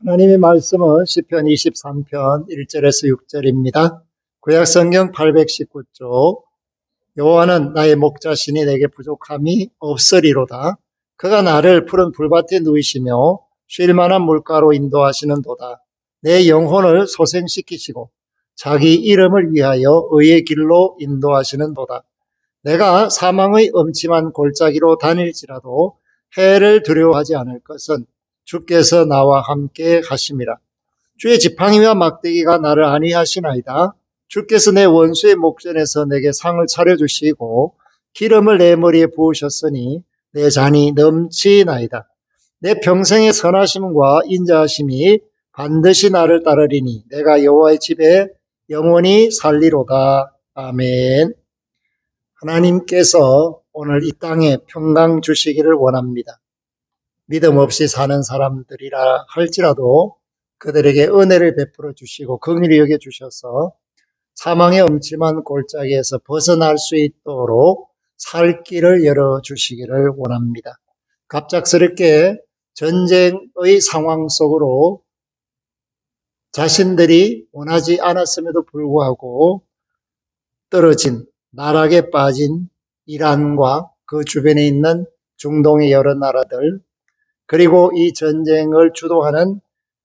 하나님의 말씀은 시편 23편 1절에서 6절입니다. 구약성경 819쪽. 여호와는 나의 목자시니 내게 부족함이 없으리로다. 그가 나를 푸른 풀밭에 누이시며 쉴 만한 물가로 인도하시는도다. 내 영혼을 소생시키시고 자기 이름을 위하여 의의 길로 인도하시는도다. 내가 사망의 음침한 골짜기로 다닐지라도 해를 두려워하지 않을 것은 주께서 나와 함께 하심이라. 주의 지팡이와 막대기가 나를 안위하시나이다. 주께서 내 원수의 목전에서 내게 상을 차려주시고 기름을 내 머리에 부으셨으니 내 잔이 넘치나이다. 내 평생의 선하심과 인자하심이 반드시 나를 따르리니 내가 여호와의 집에 영원히 살리로다. 아멘. 하나님께서 오늘 이 땅에 평강 주시기를 원합니다. 믿음 없이 사는 사람들이라 할지라도 그들에게 은혜를 베풀어 주시고 긍휼히 여겨 주셔서 사망의 음침한 골짜기에서 벗어날 수 있도록 살 길을 열어 주시기를 원합니다. 갑작스럽게 전쟁의 상황 속으로 자신들이 원하지 않았음에도 불구하고 떨어진 나락에 빠진 이란과 그 주변에 있는 중동의 여러 나라들, 그리고 이 전쟁을 주도하는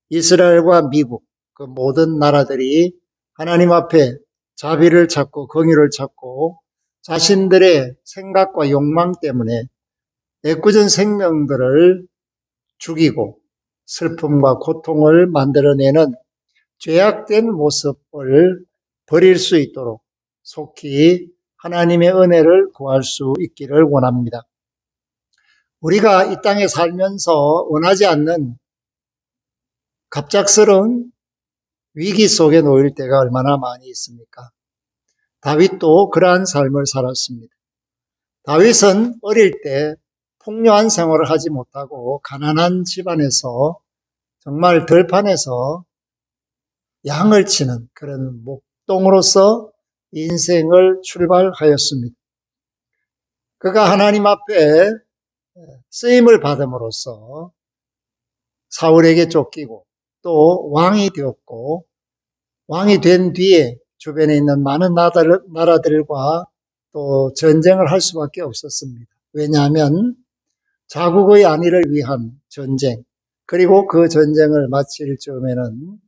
이스라엘과 미국, 그 모든 나라들이 하나님 앞에 자비를 찾고 긍휼을 찾고 자신들의 생각과 욕망 때문에 애꿎은 생명들을 죽이고 슬픔과 고통을 만들어내는 죄악된 모습을 버릴 수 있도록 속히 하나님의 은혜를 구할 수 있기를 원합니다. 우리가 이 땅에 살면서 원하지 않는 갑작스러운 위기 속에 놓일 때가 얼마나 많이 있습니까? 다윗도 그러한 삶을 살았습니다. 다윗은 어릴 때 풍요한 생활을 하지 못하고 가난한 집안에서 정말 들판에서 양을 치는 그런 목동으로서 인생을 출발하였습니다. 그가 하나님 앞에 쓰임을 받음으로써 사울에게 쫓기고 또 왕이 되었고, 왕이 된 뒤에 주변에 있는 많은 나라들과 또 전쟁을 할 수밖에 없었습니다. 왜냐하면 자국의 안위를 위한 전쟁, 그리고 그 전쟁을 마칠 즈음에는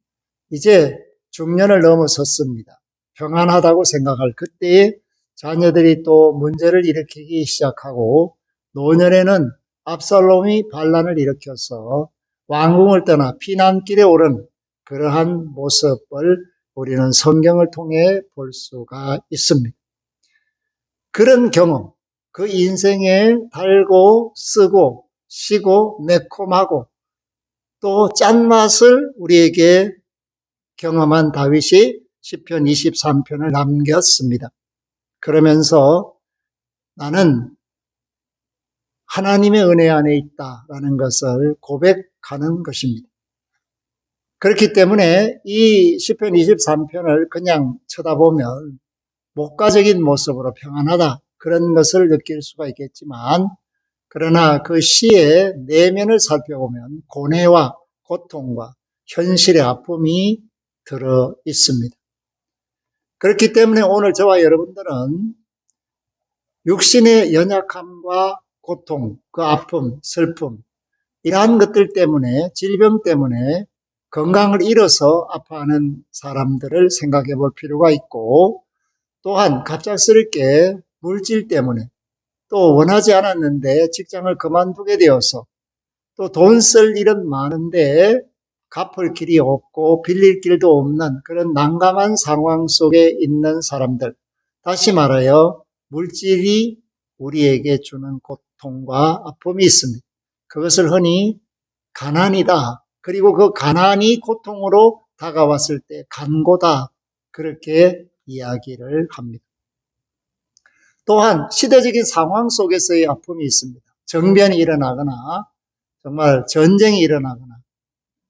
이제 중년을 넘어섰습니다. 평안하다고 생각할 그때에 자녀들이 또 문제를 일으키기 시작하고, 노년에는 압살롬이 반란을 일으켜서 왕궁을 떠나 피난길에 오른 그러한 모습을 우리는 성경을 통해 볼 수가 있습니다. 그런 경험, 그 인생에 달고 쓰고 시고 매콤하고 또 짠맛을 우리에게 경험한 다윗이 시편 23편을 남겼습니다. 그러면서 나는 하나님의 은혜 안에 있다라는 것을 고백하는 것입니다. 그렇기 때문에 이 시편 23편을 그냥 쳐다보면 목가적인 모습으로 평안하다 그런 것을 느낄 수가 있겠지만, 그러나 그 시의 내면을 살펴보면 고뇌와 고통과 현실의 아픔이 들어 있습니다. 그렇기 때문에 오늘 저와 여러분들은 육신의 연약함과 고통, 그 아픔, 슬픔, 이러한 것들 때문에, 질병 때문에 건강을 잃어서 아파하는 사람들을 생각해 볼 필요가 있고, 또한 갑작스럽게 물질 때문에 또 원하지 않았는데 직장을 그만두게 되어서 또 돈 쓸 일은 많은데 갚을 길이 없고 빌릴 길도 없는 그런 난감한 상황 속에 있는 사람들, 다시 말하여 물질이 우리에게 주는 고통과 아픔이 있습니다. 그것을 흔히 가난이다, 그리고 그 가난이 고통으로 다가왔을 때 간고다, 그렇게 이야기를 합니다. 또한 시대적인 상황 속에서의 아픔이 있습니다. 정변이 일어나거나 정말 전쟁이 일어나거나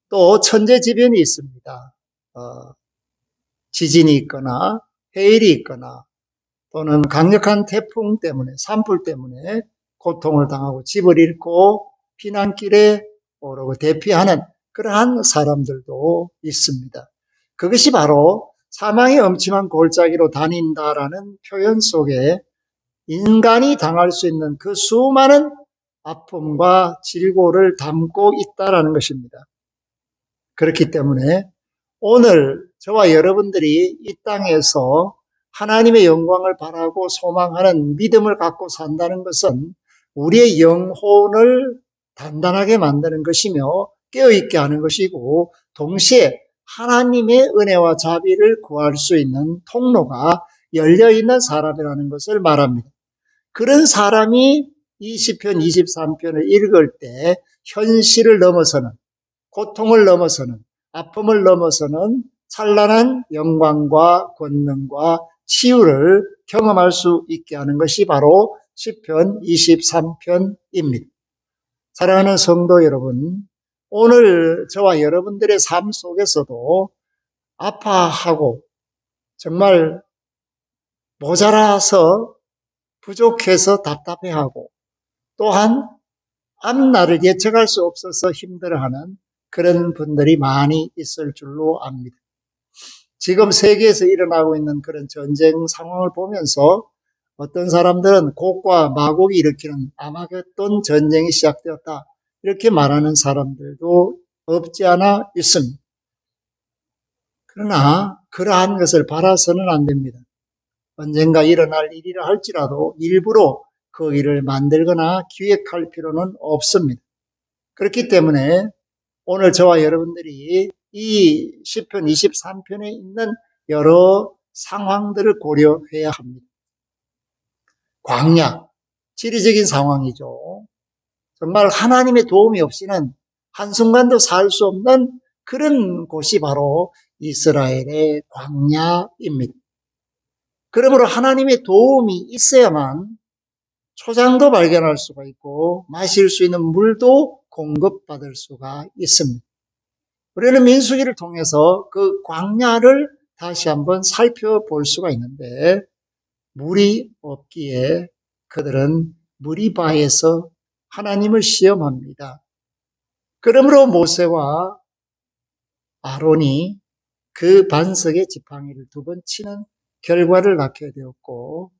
또 천재지변이 있습니다. 지진이 있거나 해일이 있거나 또는 강력한 태풍 때문에, 산불 때문에 고통을 당하고 집을 잃고 피난길에 오르고 대피하는 그러한 사람들도 있습니다. 그것이 바로 사망의 엄침한 골짜기로 다닌다라는 표현 속에 인간이 당할 수 있는 그 수많은 아픔과 질고를 담고 있다라는 것입니다. 그렇기 때문에 오늘 저와 여러분들이 이 땅에서 하나님의 영광을 바라고 소망하는 믿음을 갖고 산다는 것은 우리의 영혼을 단단하게 만드는 것이며 깨어있게 하는 것이고, 동시에 하나님의 은혜와 자비를 구할 수 있는 통로가 열려있는 사람이라는 것을 말합니다. 그런 사람이 이 시편 23편을 읽을 때 현실을 넘어서는, 고통을 넘어서는, 아픔을 넘어서는 찬란한 영광과 권능과 치유를 경험할 수 있게 하는 것이 바로 시편 23편입니다. 사랑하는 성도 여러분, 오늘 저와 여러분들의 삶 속에서도 아파하고 정말 모자라서 부족해서 답답해하고, 또한 앞날을 예측할 수 없어서 힘들어하는 그런 분들이 많이 있을 줄로 압니다. 지금 세계에서 일어나고 있는 그런 전쟁 상황을 보면서 어떤 사람들은 곡과 마곡이 일으키는 아마겟돈 전쟁이 시작되었다, 이렇게 말하는 사람들도 없지 않아 있습니다. 그러나 그러한 것을 바라서는 안 됩니다. 언젠가 일어날 일이라 할지라도 일부러 그 일을 만들거나 기획할 필요는 없습니다. 그렇기 때문에 오늘 저와 여러분들이 이 시편 23편에 있는 여러 상황들을 고려해야 합니다. 광야, 지리적인 상황이죠. 정말 하나님의 도움이 없이는 한순간도 살 수 없는 그런 곳이 바로 이스라엘의 광야입니다. 그러므로 하나님의 도움이 있어야만 초장도 발견할 수가 있고 마실 수 있는 물도 공급받을 수가 있습니다. 우리는 민수기를 통해서 그 광야를 다시 한번 살펴볼 수가 있는데, 물이 없기에 그들은 무리바에서 하나님을 시험합니다. 그러므로 모세와 아론이 그 반석에 지팡이를 2번 치는 결과를 낳게 되었고,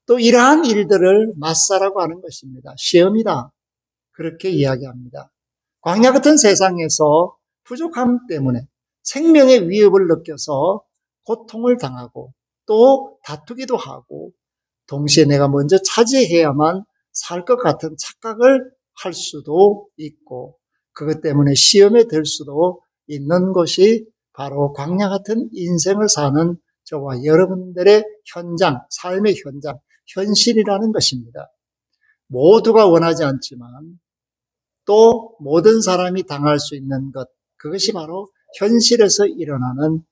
또 이러한 일들을 맞사라고 하는 것입니다. 시험이다, 그렇게 이야기합니다. 광야 같은 세상에서 부족함 때문에 생명의 위협을 느껴서 고통을 당하고 또 다투기도 하고, 동시에 내가 먼저 차지해야만 살 것 같은 착각을 할 수도 있고, 그것 때문에 시험에 들 수도 있는 것이 바로 광야 같은 인생을 사는 저와 여러분들의 현장, 삶의 현장, 현실이라는 것입니다. 모두가 원하지 않지만 또 모든 사람이 당할 수 있는 것, 그것이 바로 현실에서 일어나는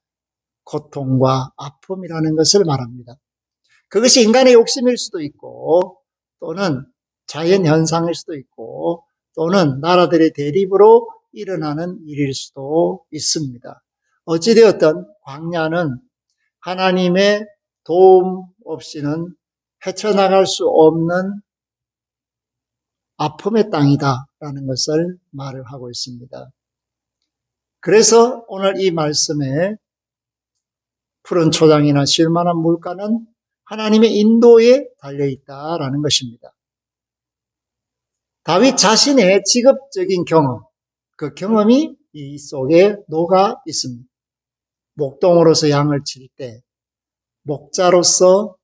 고통과 아픔이라는 것을 말합니다. 그것이 인간의 욕심일 수도 있고, 또는 자연현상일 수도 있고, 또는 나라들의 대립으로 일어나는 일일 수도 있습니다. 어찌되었든 광야는 하나님의 도움 없이는 헤쳐나갈 수 없는 아픔의 땅이다라는 것을 말을 하고 있습니다. 그래서 오늘 이 말씀에 푸른 초장이나 쉴만한 물가는 하나님의 인도에 달려있다라는 것입니다. 다윗 자신의 직업적인 경험, 그 경험이 이 속에 녹아 있습니다. 목동으로서 양을 칠 때, 목자로서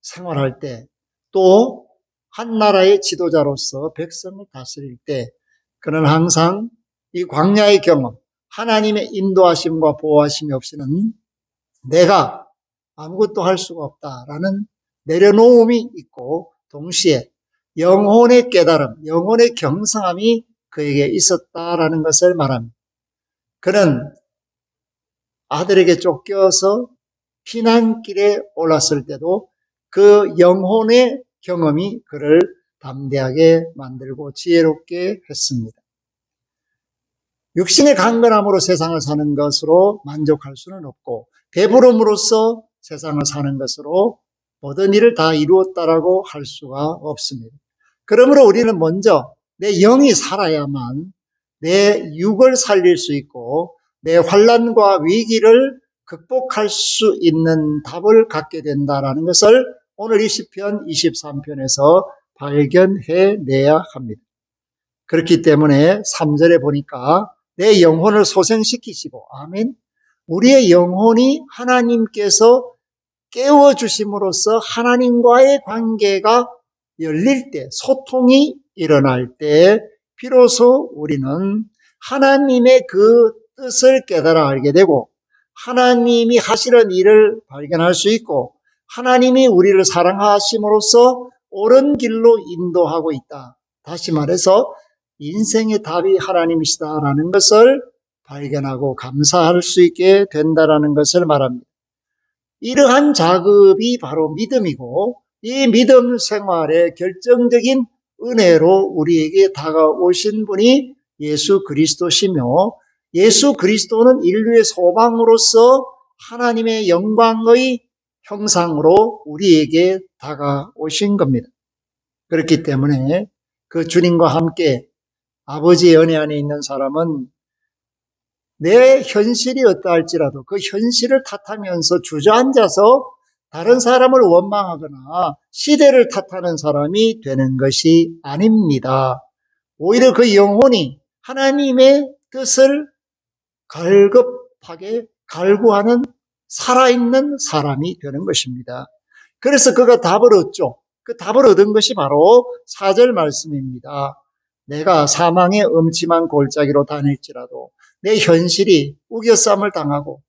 생활할 때, 또 한 나라의 지도자로서 백성을 다스릴 때, 그는 항상 이 광야의 경험, 하나님의 인도하심과 보호하심이 없이는 내가 아무것도 할 수가 없다라는 내려놓음이 있고, 동시에 영혼의 깨달음, 영혼의 경성함이 그에게 있었다라는 것을 말합니다. 그는 아들에게 쫓겨서 피난길에 올랐을 때도 그 영혼의 경험이 그를 담대하게 만들고 지혜롭게 했습니다. 육신의 강건함으로 세상을 사는 것으로 만족할 수는 없고, 배부름으로써 세상을 사는 것으로 모든 일을 다 이루었다라고 할 수가 없습니다. 그러므로 우리는 먼저 내 영이 살아야만 내 육을 살릴 수 있고 내 환난과 위기를 극복할 수 있는 답을 갖게 된다는 것을 오늘 이 시편 23편에서 발견해내야 합니다. 그렇기 때문에 3절에 보니까 내 영혼을 소생시키시고, 아멘. 우리의 영혼이 하나님께서 깨워주심으로써 하나님과의 관계가 열릴 때, 소통이 일어날 때 비로소 우리는 하나님의 그 뜻을 깨달아 알게 되고 하나님이 하시는 일을 발견할 수 있고 하나님이 우리를 사랑하심으로써 옳은 길로 인도하고 있다. 다시 말해서 인생의 답이 하나님이시다라는 것을 발견하고 감사할 수 있게 된다라는 것을 말합니다. 이러한 작업이 바로 믿음이고 이 믿음 생활의 결정적인 은혜로 우리에게 다가오신 분이 예수 그리스도시며 예수 그리스도는 인류의 소망으로서 하나님의 영광의 형상으로 우리에게 다가오신 겁니다. 그렇기 때문에 그 주님과 함께 아버지의 은혜 안에 있는 사람은 내 현실이 어떠할지라도 그 현실을 탓하면서 주저앉아서 다른 사람을 원망하거나 시대를 탓하는 사람이 되는 것이 아닙니다. 오히려 그 영혼이 하나님의 뜻을 갈급하게 갈구하는 살아있는 사람이 되는 것입니다. 그래서 그가 답을 얻죠. 그 답을 얻은 것이 바로 4절 말씀입니다. 내가 사망의 음침한 골짜기로 다닐지라도 내 현실이 우겨쌈을 당하고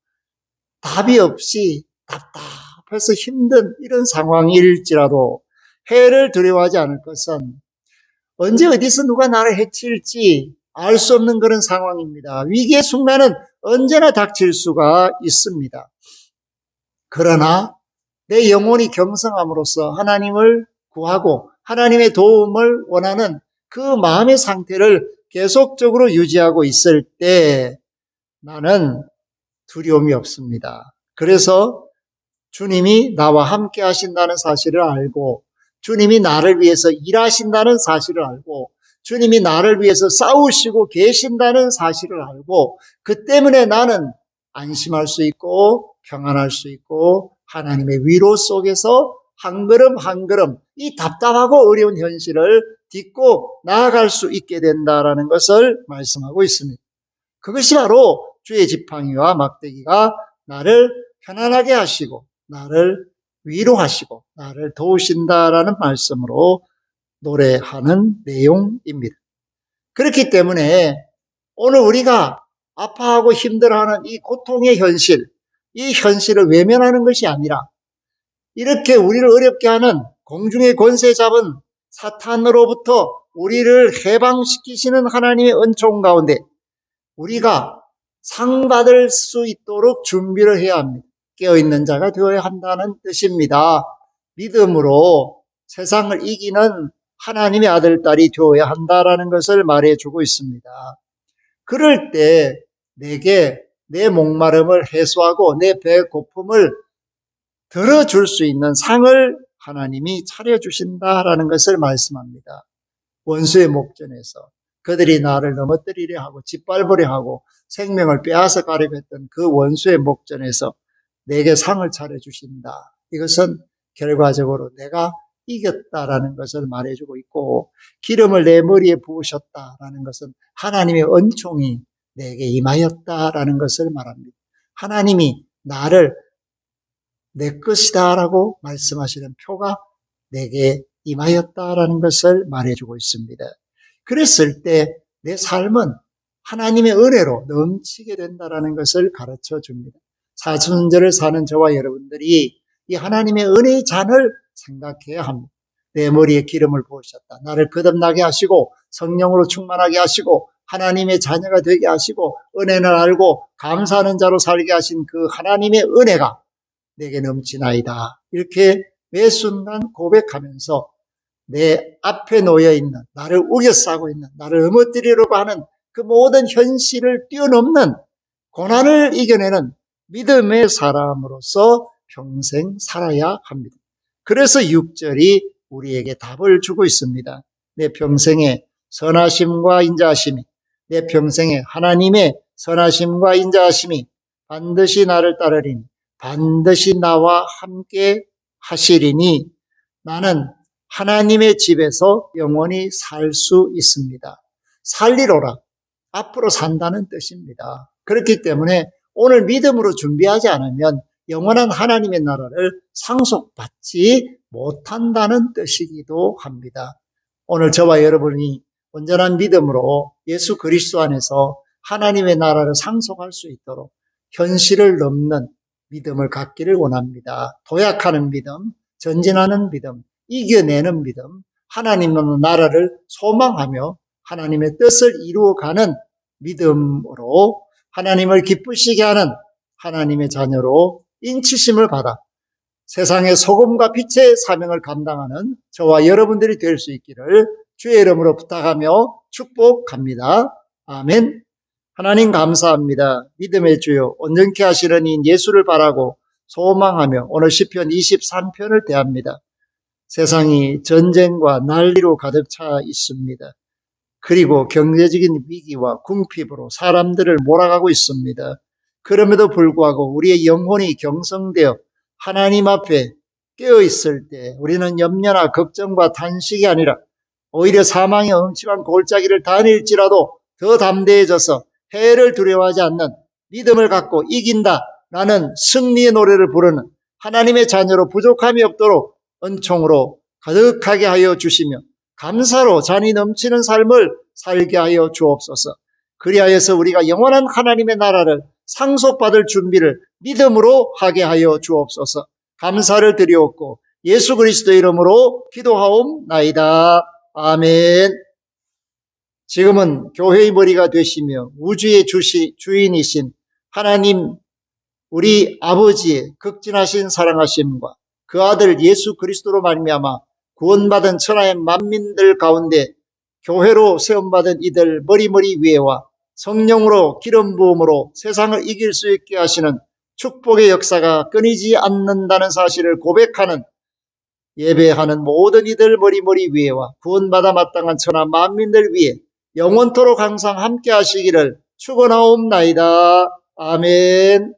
답이 없이 답답해서 힘든 이런 상황일지라도 해를 두려워하지 않을 것은 언제 어디서 누가 나를 해칠지 알 수 없는 그런 상황입니다. 위기의 순간은 언제나 닥칠 수가 있습니다. 그러나 내 영혼이 경성함으로써 하나님을 구하고 하나님의 도움을 원하는 그 마음의 상태를 계속적으로 유지하고 있을 때 나는 두려움이 없습니다. 그래서 주님이 나와 함께 하신다는 사실을 알고 주님이 나를 위해서 일하신다는 사실을 알고 주님이 나를 위해서 싸우시고 계신다는 사실을 알고 그 때문에 나는 안심할 수 있고 평안할 수 있고 하나님의 위로 속에서 한 걸음 한 걸음 이 답답하고 어려운 현실을 딛고 나아갈 수 있게 된다라는 것을 말씀하고 있습니다. 그것이 바로 주의 지팡이와 막대기가 나를 편안하게 하시고 나를 위로하시고 나를 도우신다라는 말씀으로 노래하는 내용입니다. 그렇기 때문에 오늘 우리가 아파하고 힘들어하는 이 고통의 현실, 이 현실을 외면하는 것이 아니라 이렇게 우리를 어렵게 하는 공중의 권세 잡은 사탄으로부터 우리를 해방시키시는 하나님의 은총 가운데 우리가 상 받을 수 있도록 준비를 해야 합니다. 깨어있는 자가 되어야 한다는 뜻입니다. 믿음으로 세상을 이기는 하나님의 아들, 딸이 되어야 한다는 것을 말해주고 있습니다. 그럴 때 내게 내 목마름을 해소하고 내 배고픔을 들어줄 수 있는 상을 하나님이 차려주신다라는 것을 말씀합니다. 원수의 목전에서 그들이 나를 넘어뜨리려 하고 짓밟으려 하고 생명을 빼앗아 가려고 했던 그 원수의 목전에서 내게 상을 차려주신다. 이것은 결과적으로 내가 이겼다라는 것을 말해주고 있고 기름을 내 머리에 부으셨다라는 것은 하나님의 은총이 내게 임하였다라는 것을 말합니다. 하나님이 나를 내 것이다라고 말씀하시는 표가 내게 임하였다라는 것을 말해주고 있습니다. 그랬을 때 내 삶은 하나님의 은혜로 넘치게 된다라는 것을 가르쳐 줍니다. 사순절을 사는 저와 여러분들이 이 하나님의 은혜의 잔을 생각해야 합니다. 내 머리에 기름을 부으셨다. 나를 거듭나게 하시고 성령으로 충만하게 하시고 하나님의 자녀가 되게 하시고 은혜를 알고 감사하는 자로 살게 하신 그 하나님의 은혜가 내게 넘치나이다. 이렇게 매 순간 고백하면서 내 앞에 놓여있는 나를 우겨싸고 있는 나를 넘어뜨리려고 하는 그 모든 현실을 뛰어넘는 고난을 이겨내는 믿음의 사람으로서 평생 살아야 합니다. 그래서 6절이 우리에게 답을 주고 있습니다. 내 평생에 선하심과 인자하심이 내 평생에 하나님의 선하심과 인자하심이 반드시 나를 따르리니 반드시 나와 함께 하시리니 나는 하나님의 집에서 영원히 살 수 있습니다. 살리로라. 앞으로 산다는 뜻입니다. 그렇기 때문에 오늘 믿음으로 준비하지 않으면 영원한 하나님의 나라를 상속받지 못한다는 뜻이기도 합니다. 오늘 저와 여러분이 온전한 믿음으로 예수 그리스도 안에서 하나님의 나라를 상속할 수 있도록 현실을 넘는 믿음을 갖기를 원합니다. 도약하는 믿음, 전진하는 믿음, 이겨내는 믿음, 하나님의 나라를 소망하며 하나님의 뜻을 이루어가는 믿음으로 하나님을 기쁘시게 하는 하나님의 자녀로 인치심을 받아 세상의 소금과 빛의 사명을 감당하는 저와 여러분들이 될 수 있기를 주의 이름으로 부탁하며 축복합니다. 아멘. 하나님 감사합니다. 믿음의 주요 온전케 하시는 이 예수를 바라고 소망하며 오늘 시편 23편을 대합니다. 세상이 전쟁과 난리로 가득 차 있습니다. 그리고 경제적인 위기와 궁핍으로 사람들을 몰아가고 있습니다. 그럼에도 불구하고 우리의 영혼이 경성되어 하나님 앞에 깨어있을 때 우리는 염려나 걱정과 탄식이 아니라 오히려 사망의 엄침한 골짜기를 다닐지라도 더 담대해져서 해를 두려워하지 않는 믿음을 갖고 이긴다라는 승리의 노래를 부르는 하나님의 자녀로 부족함이 없도록 은총으로 가득하게 하여 주시며 감사로 잔이 넘치는 삶을 살게 하여 주옵소서. 그리하여서 우리가 영원한 하나님의 나라를 상속받을 준비를 믿음으로 하게 하여 주옵소서. 감사를 드리옵고 예수 그리스도의 이름으로 기도하옵나이다. 아멘. 지금은 교회의 머리가 되시며 우주의 주인이신 하나님 우리 아버지의 극진하신 사랑하심과 그 아들 예수 그리스도로 말미암아 구원받은 천하의 만민들 가운데 교회로 세움받은 이들 머리 위에와 성령으로 기름 부음으로 세상을 이길 수 있게 하시는 축복의 역사가 끊이지 않는다는 사실을 고백하는 예배하는 모든 이들 머리 위에와 구원받아 마땅한 천하 만민들 위에 영원토록 항상 함께 하시기를 축원하옵나이다. 아멘.